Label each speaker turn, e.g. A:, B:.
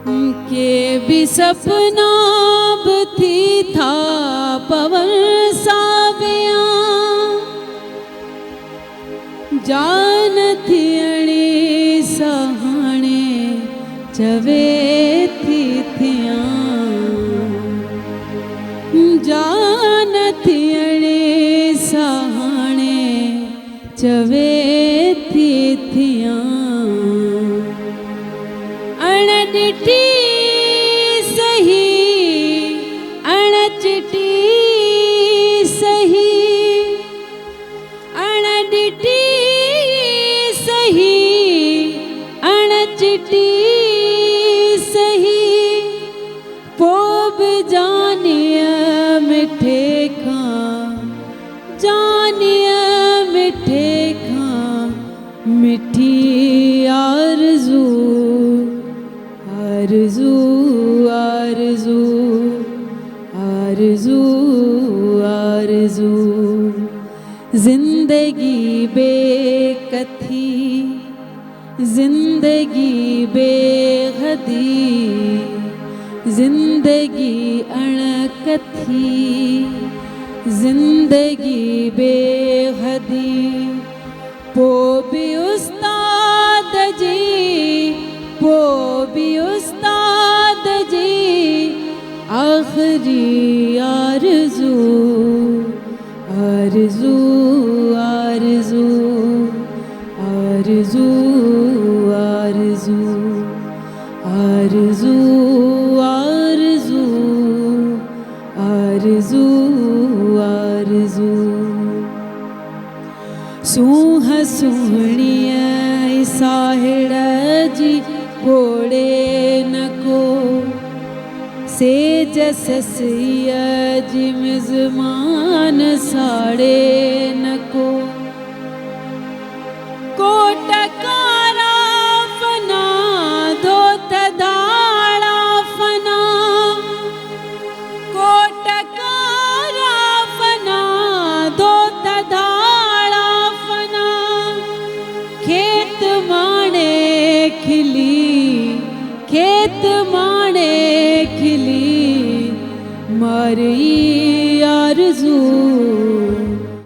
A: के भी सपना थी था पवन साविया जान थी अणी सहाणे चवे थी थिया जान थी अणी सहाणे चवे थी थिया अण डिठी सही अण चिटी सही अण डिठी सही अण चिटी सही पोब जानिया मिठे खां जानिया मिठे खां मिठी आरज़ू आरज़ू आरज़ू आरज़ू आरज़ू जिंदगी बेकथी जिंदगी बेहदी जिंदगी अणकथी जिंदगी बेहदी पो भी उस्ताद जी पो भी उस्ताद जी आखिरी आरज़ू आरज़ू आरज़ू आरज़ू आरज़ू आरज़ू आरज़ू आरज़ू आरज़ू सूह सुहणिया साहिड़ जी पोड़े नको सेज ससिया जी मिज़मान साड़े नको कोटकारा फना धोत दाड़ा फना कोटकारा फना धोत दाड़ा फना खेत माणे खिली खेत माणे खिली मारी